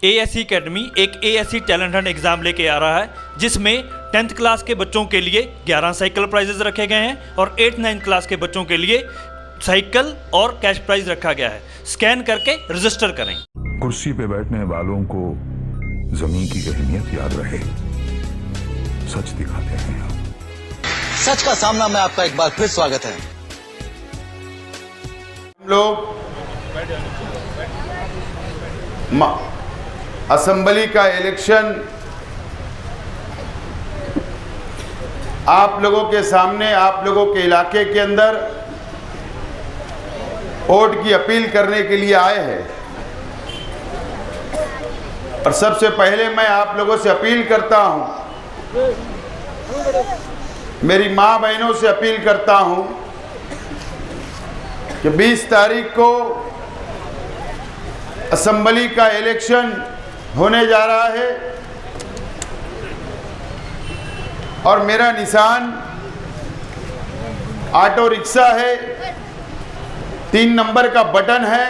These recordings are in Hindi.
एएससी एकेडमी एक एएससी टैलेंट हंट एग्जाम लेके आ रहा है, जिसमें 10th क्लास के बच्चों के लिए 11 साइकिल प्राइजेस रखे गए हैं और 8th-9th क्लास के बच्चों के लिए साइकिल और कैश प्राइज रखा गया है। स्कैन करके रजिस्टर करें। कुर्सी पे बैठने वालों को जमीन की अहमियत याद रहे, सच दिखाते हैं आप। सच का सामना में आपका एक बार फिर स्वागत है। हम लोग असेंबली का इलेक्शन आप लोगों के सामने, आप लोगों के इलाके के अंदर वोट की अपील करने के लिए आए हैं। और सबसे पहले मैं आप लोगों से अपील करता हूं, मेरी माँ बहनों से अपील करता हूं कि 20 तारीख को असेंबली का इलेक्शन होने जा रहा है और मेरा निशान ऑटो रिक्शा है, 3 नंबर का बटन है।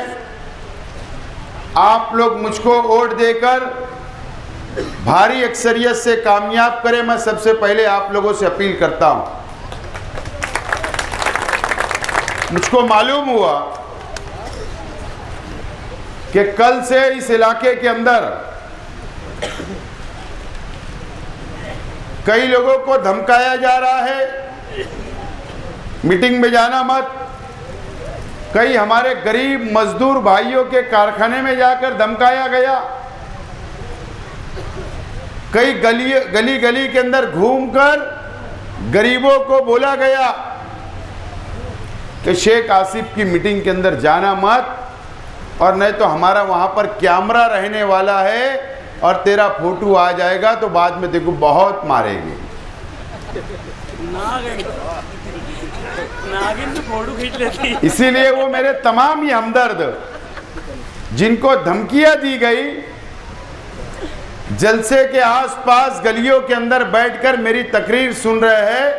आप लोग मुझको वोट देकर भारी अक्सरियत से कामयाब करें, मैं सबसे पहले आप लोगों से अपील करता हूं। मुझको मालूम हुआ कि कल से इस इलाके के अंदर कई लोगों को धमकाया जा रहा है, मीटिंग में जाना मत। कई हमारे गरीब मजदूर भाइयों के कारखाने में जाकर धमकाया गया। कई गली गली के अंदर घूमकर गरीबों को बोला गया कि शेख आसिफ की मीटिंग के अंदर जाना मत, और नहीं तो हमारा वहां पर कैमरा रहने वाला है और तेरा फोटो आ जाएगा तो बाद में देखो बहुत मारेंगे। नागिन तो फोटो खींच लेती। इसीलिए वो मेरे तमाम ही हमदर्द जिनको धमकियां दी गई, जलसे के आसपास गलियों के अंदर बैठकर मेरी तकरीर सुन रहे हैं,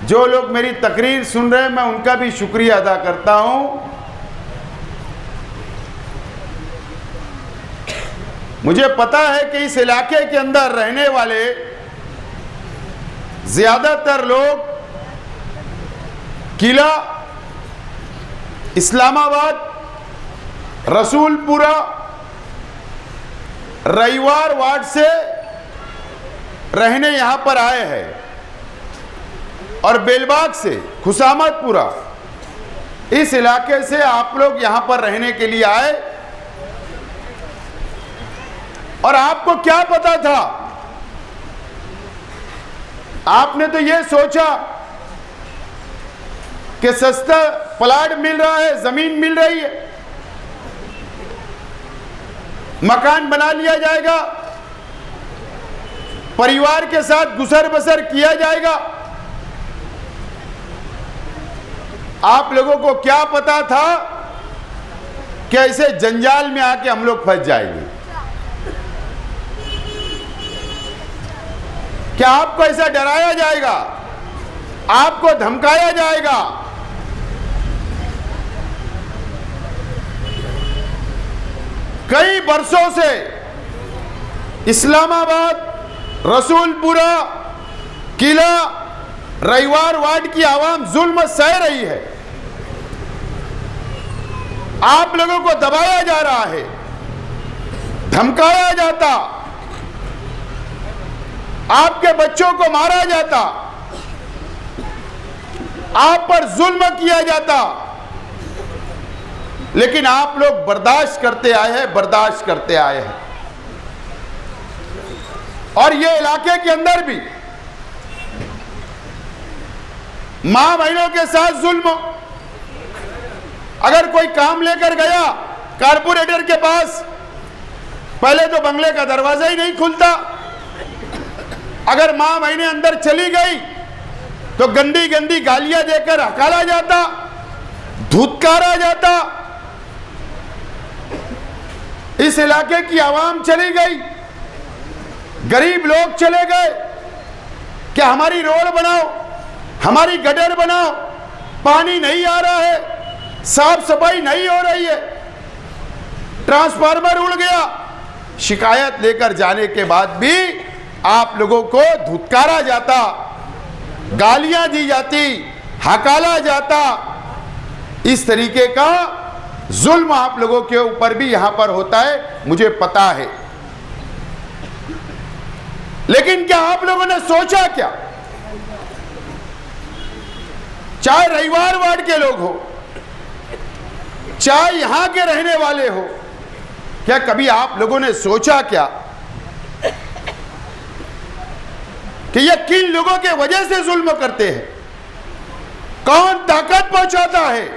जो लोग मेरी तकरीर सुन रहे हैं मैं उनका भी शुक्रिया अदा करता हूं। मुझे पता है कि इस इलाके के अंदर रहने वाले ज्यादातर लोग किला, इस्लामाबाद, रसूलपुरा, रविवार वार्ड से रहने यहां पर आए हैं और बेलबाग से, खुशामतपुरा, इस इलाके से आप लोग यहां पर रहने के लिए आए। और आपको क्या पता था? आपने तो यह सोचा कि सस्ता प्लाट मिल रहा है, जमीन मिल रही है, मकान बना लिया जाएगा, परिवार के साथ गुजर बसर किया जाएगा। आप लोगों को क्या पता था कि ऐसे जंजाल में आके हम लोग फंस जाएंगे? क्या आपको ऐसा डराया जाएगा? आपको धमकाया जाएगा? कई वर्षों से इस्लामाबाद, रसूलपुरा, किला, रविवार वार्ड की आवाम जुल्म सह रही है। आप लोगों को दबाया जा रहा है, धमकाया जाता, आपके बच्चों को मारा जाता, आप पर जुल्म किया जाता, लेकिन आप लोग बर्दाश्त करते आए हैं, बर्दाश्त करते आए हैं। और ये इलाके के अंदर भी मां बहनों के साथ जुल्म। अगर कोई काम लेकर गया कारपोरेटर के पास, पहले तो बंगले का दरवाजा ही नहीं खुलता। अगर मां बहनें अंदर चली गई तो गंदी गंदी गालियां देकर हकाला जाता, धुतकारा जाता। इस इलाके की आवाम चली गई, गरीब लोग चले गए कि हमारी रोड बनाओ, हमारी गटर बनाओ, पानी नहीं आ रहा है, साफ सफाई नहीं हो रही है, ट्रांसफार्मर उड़ गया, शिकायत लेकर जाने के बाद भी आप लोगों को धुतकारा जाता, गालियां दी जाती, हकाला जाता। इस तरीके का जुल्म आप लोगों के ऊपर भी यहां पर होता है, मुझे पता है। लेकिन क्या आप लोगों ने सोचा क्या? चाहे रविवार वार्ड के लोग हो, चाहे यहां के रहने वाले हो, क्या कभी आप लोगों ने सोचा क्या कि ये किन लोगों के वजह से जुल्म करते हैं? कौन ताकत पहुंचाता है?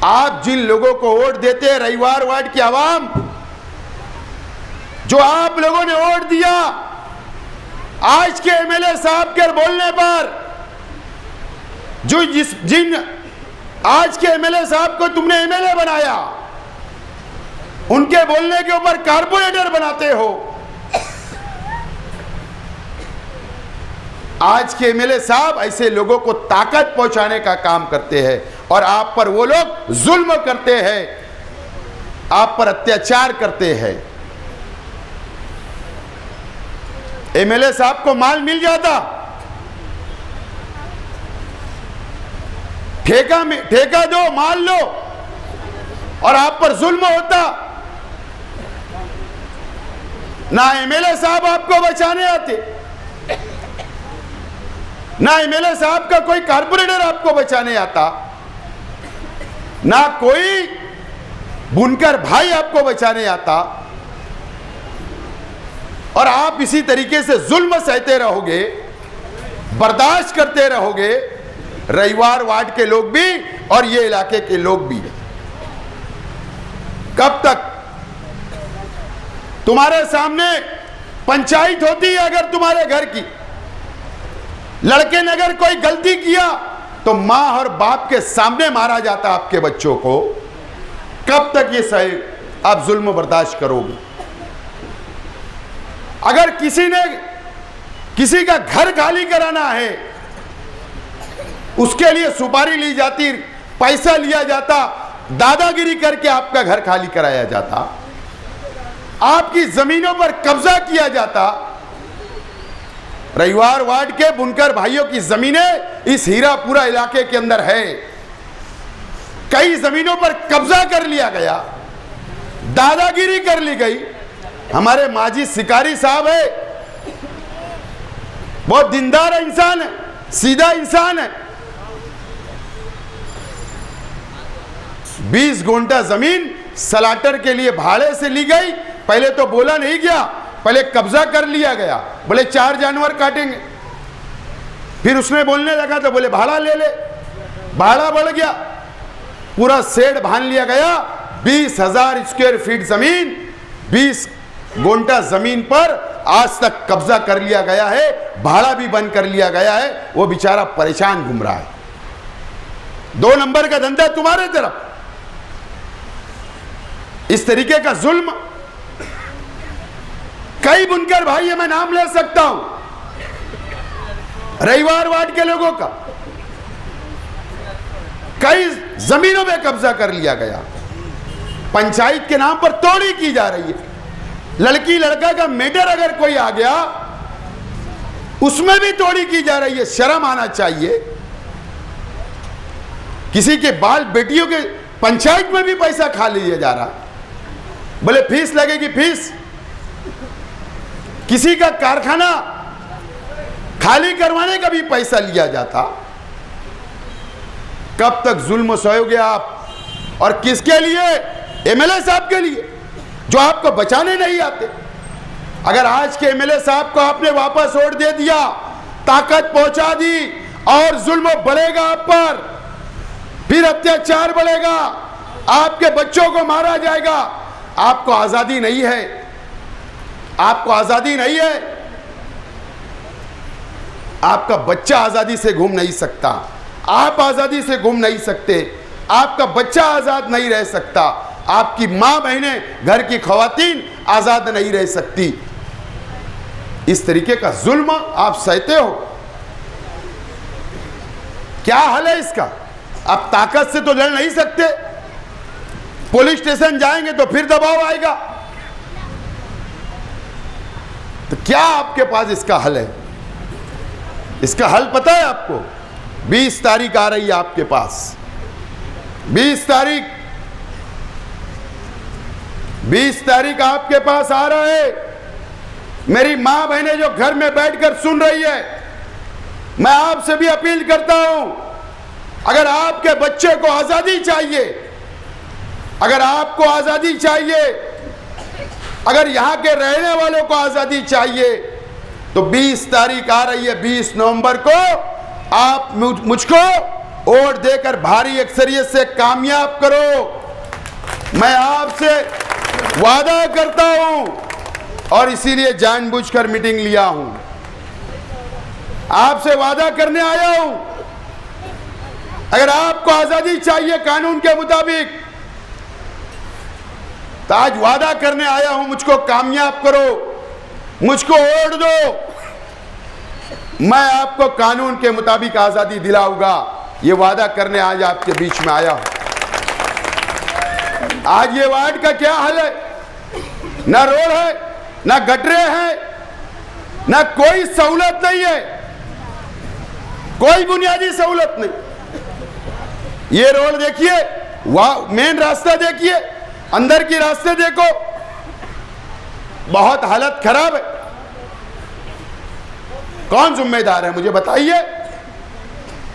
आप जिन लोगों को वोट देते हैं, रविवार वार्ड की आवाम जो आप लोगों ने वोट दिया, आज के एमएलए साहब के बोलने पर, जो जिन आज के एमएलए साहब को तुमने एमएलए बनाया, उनके बोलने के ऊपर कारपोरेटर बनाते हो। आज के एमएलए साहब ऐसे लोगों को ताकत पहुंचाने का काम करते हैं और आप पर वो लोग जुल्म करते हैं, आप पर अत्याचार करते हैं। एमएलए साहब को माल मिल जाता, ठेका दो, माल लो, और आप पर जुल्म होता। ना एमएलए साहब आपको बचाने आते, ना एमएलए साहब का कोई कारपोरेटर आपको बचाने आता, ना कोई बुनकर भाई आपको बचाने आता, और आप इसी तरीके से जुल्म सहते रहोगे, बर्दाश्त करते रहोगे, रविवार वार्ड के लोग भी और ये इलाके के लोग भी। कब तक? तुम्हारे सामने पंचायत होती है अगर तुम्हारे घर की, लड़के ने अगर कोई गलती किया तो मां और बाप के सामने मारा जाता आपके बच्चों को। कब तक ये सहे आप जुल्म बर्दाश्त करोगे? अगर किसी का घर खाली कराना है, उसके लिए सुपारी ली जाती, पैसा लिया जाता, दादागिरी करके आपका घर खाली कराया जाता, आपकी जमीनों पर कब्जा किया जाता। रविवार वार्ड के बुनकर भाइयों की जमीनें इस हीरापुरा इलाके के अंदर है, कई जमीनों पर कब्जा कर लिया गया, दादागिरी कर ली गई। हमारे माजी शिकारी साहब है, बहुत दीनदार इंसान है, सीधा इंसान है। 20 गुंठा जमीन सलाटर के लिए भाड़े से ली गई। पहले तो बोला नहीं गया, पहले कब्जा कर लिया गया, बोले 4 जानवर काटेंगे। फिर उसने बोलने लगा तो बोले भाड़ा ले ले, भाड़ा बढ़ गया, पूरा शेड बांध लिया गया। 20,000 स्क्वायर फीट जमीन, 20 गुंठा जमीन पर आज तक कब्जा कर लिया गया है, भाड़ा भी बंद कर लिया गया है। वो बेचारा परेशान घूम रहा है। 2 नंबर का धंधा तुम्हारे तरफ। इस तरीके का जुल्म कई बुनकर भाई है, मैं नाम ले सकता हूं, रविवार वार्ड के लोगों का कई जमीनों में कब्जा कर लिया गया। पंचायत के नाम पर तोड़ी की जा रही है। लड़की लड़का का मैटर अगर कोई आ गया, उसमें भी तोड़ी की जा रही है। शर्म आना चाहिए। किसी के बाल बेटियों के पंचायत में भी पैसा खा लिया जा रहा, बोले फीस लगेगी फीस। किसी का कारखाना खाली करवाने का भी पैसा लिया जाता। कब तक जुल्म सहोगे आप? और किसके लिए? एमएलए साहब के लिए, जो आपको बचाने नहीं आते। अगर आज के एमएलए साहब को आपने वापस वोट दे दिया, ताकत पहुंचा दी, और जुल्म बढ़ेगा आप पर, फिर अत्याचार बढ़ेगा, आपके बच्चों को मारा जाएगा। आपको आजादी नहीं है, आपको आजादी नहीं है। आपका बच्चा आजादी से घूम नहीं सकता, आप आजादी से घूम नहीं सकते, आपका बच्चा आजाद नहीं रह सकता, आपकी मां बहनें, घर की खवातीन आजाद नहीं रह सकती। इस तरीके का जुल्म आप सहते हो। क्या हल है इसका? आप ताकत से तो लड़ नहीं सकते। पुलिस स्टेशन जाएंगे तो फिर दबाव आएगा। तो क्या आपके पास इसका हल है? इसका हल पता है आपको? 20 तारीख आ रही है आपके पास, 20 तारीख आपके पास आ रहा है। मेरी मां बहनें जो घर में बैठकर सुन रही है, मैं आपसे भी अपील करता हूं, अगर आपके बच्चे को आजादी चाहिए, अगर आपको आजादी चाहिए, अगर यहां के रहने वालों को आजादी चाहिए, तो 20 तारीख आ रही है, 20 नवंबर को आप मुझको वोट देकर भारी अक्सरियत से कामयाब करो। मैं आपसे वादा करता हूं और इसीलिए जानबूझकर मीटिंग लिया हूं, आपसे वादा करने आया हूं। अगर आपको आजादी चाहिए कानून के मुताबिक, तो आज वादा करने आया हूं, मुझको कामयाब करो, मुझको वोट दो, मैं आपको कानून के मुताबिक आजादी दिलाऊंगा। ये वादा करने आज आपके बीच में आया हूं। आज ये वार्ड का क्या हाल है? ना रोड है, ना गटरे हैं, ना कोई सहूलत नहीं है, कोई बुनियादी सहूलत नहीं। ये रोड देखिए, मेन रास्ता देखिए, अंदर की रास्ते देखो, बहुत हालत खराब है। कौन जिम्मेदार है मुझे बताइए?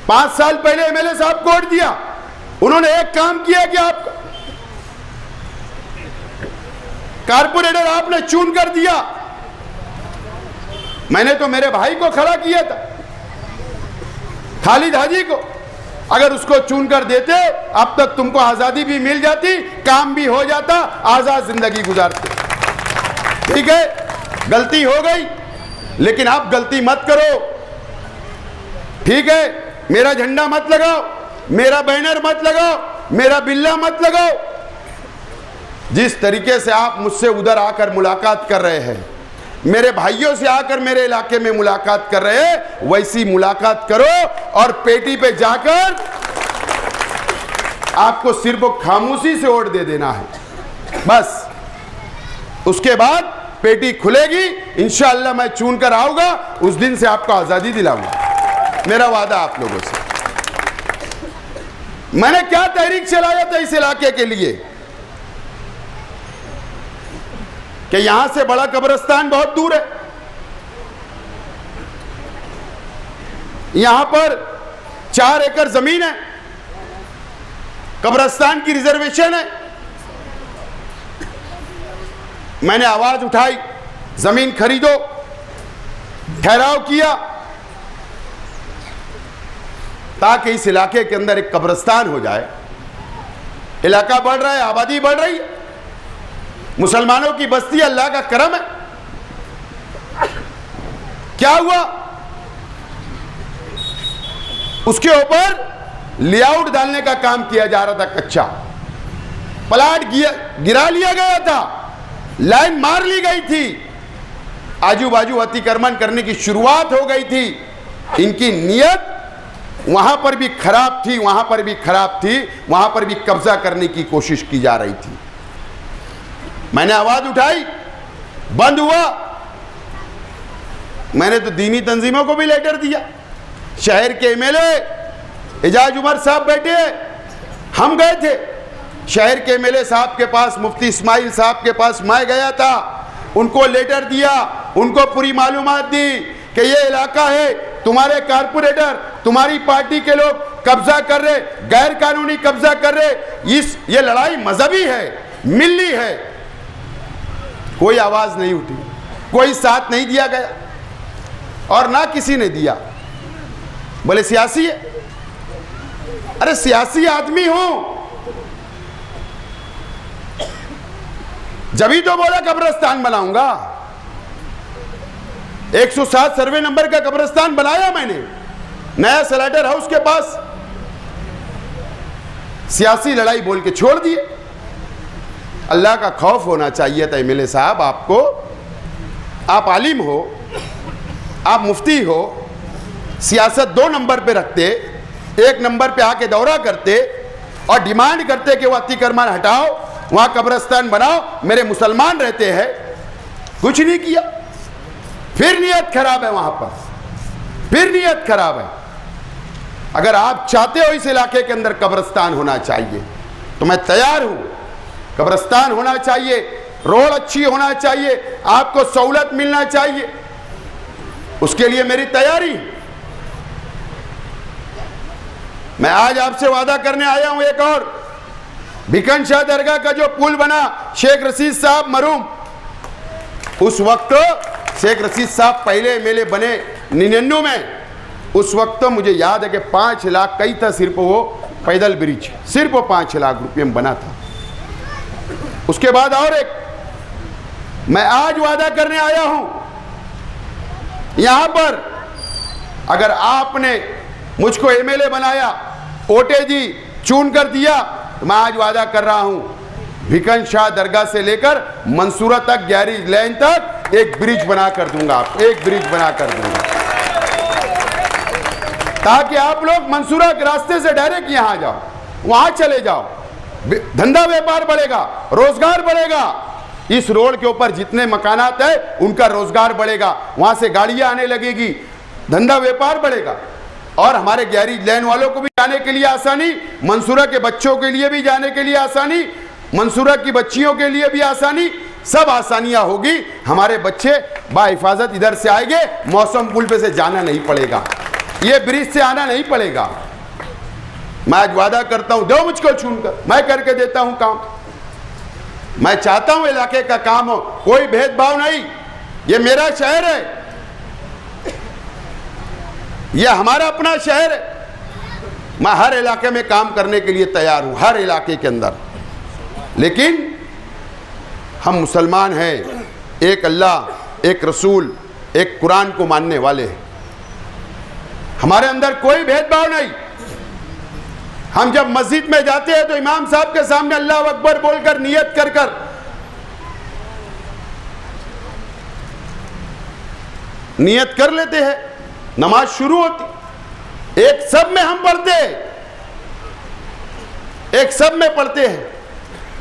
5 साल पहले एमएलए साहब को वोट दिया, उन्होंने एक काम किया कि आपको कारपोरेटर आपने चुन कर दिया। मैंने तो मेरे भाई को खड़ा किया था, खालिद हाजी को, अगर उसको चुन कर देते अब तक तुमको आजादी भी मिल जाती, काम भी हो जाता, आजाद जिंदगी गुजारते। ठीक है, गलती हो गई, लेकिन आप गलती मत करो। ठीक है, मेरा झंडा मत लगाओ, मेरा बैनर मत लगाओ, मेरा बिल्ला मत लगाओ। जिस तरीके से आप मुझसे उधर आकर मुलाकात कर रहे हैं, मेरे भाइयों से आकर मेरे इलाके में मुलाकात कर रहे हैं, वैसी मुलाकात करो और पेटी पे जाकर आपको सिर्फ खामोशी से वोट दे देना है बस। उसके बाद पेटी खुलेगी, इंशाअल्लाह मैं चुन कर आऊंगा, उस दिन से आपको आजादी दिलाऊंगा, मेरा वादा आप लोगों से। मैंने क्या तहरीक चलाया था इस इलाके के लिए कि यहां से बड़ा कब्रिस्तान बहुत दूर है, यहां पर 4 एकड़ जमीन है, कब्रिस्तान की रिजर्वेशन है। मैंने आवाज उठाई, जमीन खरीदो, ठहराव किया, ताकि इस इलाके के अंदर एक कब्रिस्तान हो जाए। इलाका बढ़ रहा है, आबादी बढ़ रही है, मुसलमानों की बस्ती, अल्लाह का करम है। क्या हुआ? उसके ऊपर लेआउट डालने का काम किया जा रहा था, कच्चा प्लाट गिरा लिया गया था, लाइन मार ली गई थी, आजू बाजू अतिक्रमण करने की शुरुआत हो गई थी। इनकी नीयत वहां पर भी खराब थी, वहां पर भी खराब थी, वहां पर भी कब्जा करने की कोशिश की जा रही थी। मैंने आवाज उठाई, बंद हुआ। मैंने तो दीनी तंजीमों को भी लेटर दिया, शहर के एमएलए एजाज उमर साहब बैठे हैं, हम गए थे शहर के एमएलए साहब के पास, मुफ्ती इस्माइल साहब के पास मैं गया था, उनको लेटर दिया, उनको पूरी मालूमात दी कि ये इलाका है, तुम्हारे कारपोरेटर, तुम्हारी पार्टी के लोग कब्जा कर रहे, गैर कानूनी कब्जा कर रहे, ये लड़ाई मजहबी है, मिल्ली है। कोई आवाज नहीं उठी, कोई साथ नहीं दिया गया और ना किसी ने दिया। बोले सियासी है, अरे सियासी आदमी हूं, जभी तो बोला कब्रिस्तान बनाऊंगा। 107 सर्वे नंबर का कब्रिस्तान बनाया मैंने, नया स्लाइडर हाउस के पास। सियासी लड़ाई बोल के छोड़ दिए। अल्लाह का खौफ होना चाहिए था एमएलए साहब आपको। आप आलिम हो, आप मुफ्ती हो, सियासत 2 नंबर पे रखते, 1 नंबर पे आके दौरा करते और डिमांड करते कि वो अतिक्रमण हटाओ, वहां कब्रिस्तान बनाओ, मेरे मुसलमान रहते हैं। कुछ नहीं किया, फिर नीयत खराब है वहां पर, फिर नीयत खराब है। अगर आप चाहते हो इस इलाके के अंदर कब्रिस्तान होना चाहिए तो मैं तैयार हूं। कब्रिस्तान होना चाहिए, रोड अच्छी होना चाहिए, आपको सहूलत मिलना चाहिए, उसके लिए मेरी तैयारी। मैं आज आपसे वादा करने आया हूं एक और, भिकन शाह दरगाह का जो पुल बना शेख रशीद साहब मरूम, उस वक्त शेख रशीद साहब पहले एमएलए बने 99 में, उस वक्त मुझे याद है कि 5 लाख कई था सिर्फ वो पैदल ब्रिज, सिर्फ 5 लाख रुपये में बना था। उसके बाद और एक मैं आज वादा करने आया हूं, यहां पर अगर आपने मुझको एमएलए बनाया, वोटे दी, चुन कर दिया, तो मैं आज वादा कर रहा हूं भिकन शाह दरगाह से लेकर मंसूरा तक, गैरेज लाइन तक एक ब्रिज बना कर दूंगा, आपको एक ब्रिज बना कर दूंगा, ताकि आप लोग मंसूरा के रास्ते से डायरेक्ट यहां जाओ, वहां चले जाओ, धंधा व्यापार बढ़ेगा, रोजगार बढ़ेगा। इस रोड के ऊपर जितने मकानात है उनका रोजगार बढ़ेगा, वहां से गाड़ियां आने लगेगी, धंधा व्यापार बढ़ेगा, और हमारे गैरेज लाइन वालों को भी जाने के लिए आसानी, मंसूरा के बच्चों के लिए भी जाने के लिए आसानी, मंसूरा की बच्चियों के लिए भी आसानी, सब आसानियां होगी। हमारे बच्चे बाहिफाजत इधर से आएंगे, मौसम पुल पे से जाना नहीं पड़ेगा, ये ब्रिज से आना नहीं पड़ेगा। मैं आज वादा करता हूं, दो मुझको चुनकर, मैं करके देता हूं काम। मैं चाहता हूं इलाके का काम हो, कोई भेदभाव नहीं, ये मेरा शहर है, ये हमारा अपना शहर है। मैं हर इलाके में काम करने के लिए तैयार हूं, हर इलाके के अंदर। लेकिन हम मुसलमान हैं, एक अल्लाह, एक रसूल, एक कुरान को मानने वाले हैं, हमारे अंदर कोई भेदभाव नहीं। हम जब मस्जिद में जाते हैं तो इमाम साहब के सामने अल्लाह अकबर बोलकर नियत कर कर नियत कर लेते हैं, नमाज शुरू होती, एक सब में हम पढ़ते हैं, एक सब में पढ़ते हैं।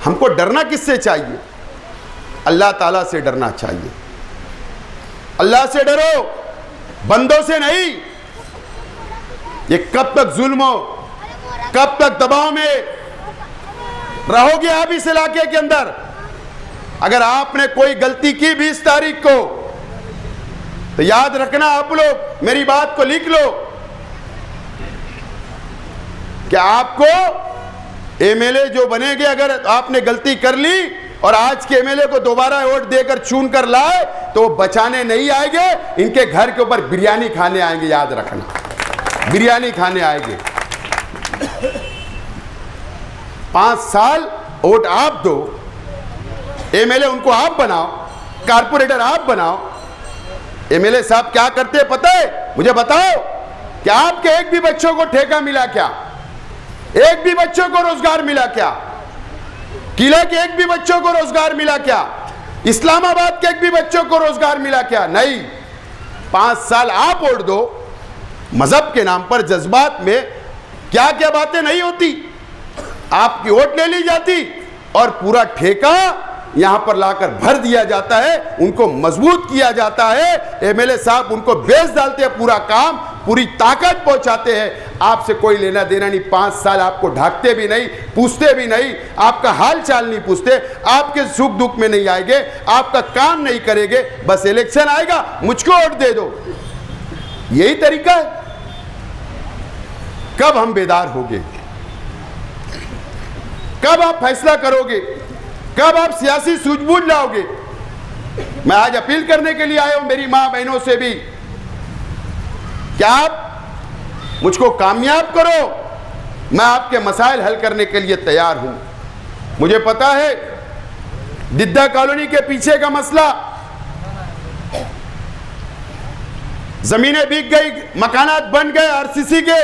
हमको डरना किससे चाहिए? अल्लाह ताला से डरना चाहिए। अल्लाह से डरो, बंदों से नहीं। ये कब तक जुल्म हो, कब तक दबाव में रहोगे आप इस इलाके के अंदर? अगर आपने कोई गलती की 20 तारीख को, तो याद रखना आप लोग, मेरी बात को लिख लो कि आपको एमएलए जो बनेंगे, अगर आपने गलती कर ली और आज के एमएलए को दोबारा वोट देकर चुन कर लाए, तो बचाने नहीं आएंगे, इनके घर के ऊपर बिरयानी खाने आएंगे, याद रखना, बिरयानी खाने आएंगे। 5 साल वोट आप दो, एमएलए उनको आप बनाओ, कारपोरेटर आप बनाओ। एमएलए साहब क्या करते हैं पता है? मुझे बताओ कि आपके एक भी बच्चों को ठेका मिला क्या? एक भी बच्चों को रोजगार मिला क्या? किला के एक भी बच्चों को रोजगार मिला क्या? इस्लामाबाद के एक भी बच्चों को रोजगार मिला क्या? नहीं। 5 साल आप वोट दो, मजहब के नाम पर जज्बात में क्या क्या बातें नहीं होती, आपकी वोट ले ली जाती और पूरा ठेका यहां पर लाकर भर दिया जाता है, उनको मजबूत किया जाता है। एमएलए साहब उनको बेच डालते हैं, पूरा काम, पूरी ताकत पहुंचाते हैं। आपसे कोई लेना देना नहीं। 5 साल आपको ढाकते भी नहीं, पूछते भी नहीं, आपका हाल चाल नहीं पूछते, आपके सुख दुख में नहीं आएंगे, आपका काम नहीं करेंगे, बस इलेक्शन आएगा मुझको वोट दे दो। यही तरीका है। कब हम बेदार होंगे? कब आप फैसला करोगे? कब आप सियासी सूझबूझ लाओगे? मैं आज अपील करने के लिए आया हूं मेरी मां बहनों से भी, क्या आप मुझको कामयाब करो, मैं आपके मसाइल हल करने के लिए तैयार हूं। मुझे पता है दिद्दा कॉलोनी के पीछे का मसला, जमीनें बिक गई, मकानात बन गए आरसीसी के,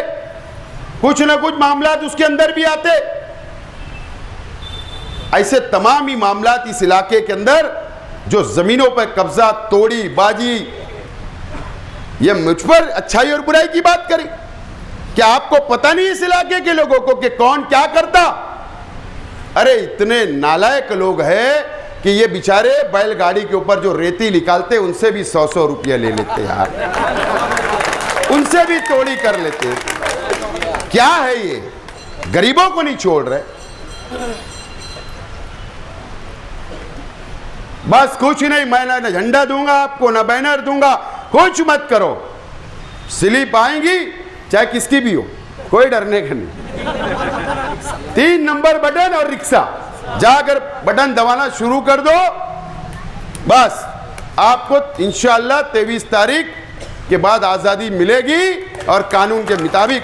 कुछ ना कुछ मामलात उसके अंदर भी आते। ऐसे तमाम ही मामलात इस इलाके के अंदर जो जमीनों पर कब्जा, तोड़ी बाजी, ये मुझ पर अच्छाई और बुराई की बात करें। क्या आपको पता नहीं इस इलाके के लोगों को कि कौन क्या करता? अरे इतने नालायक लोग हैं कि ये बेचारे बैलगाड़ी के ऊपर जो रेती निकालते उनसे भी 100-100 रुपया ले लेते यार, उनसे भी तोड़ी कर लेते। क्या है ये, गरीबों को नहीं छोड़ रहे। बस कुछ नहीं, मैं ना झंडा दूंगा आपको ना बैनर दूंगा, कुछ मत करो, स्लिप आएंगी चाहे किसकी भी हो, कोई डरने का नहीं। 3 नंबर बटन और रिक्शा, जाकर बटन दबाना शुरू कर दो, बस आपको इंशाअल्लाह 23 तारीख के बाद आजादी मिलेगी और कानून के मुताबिक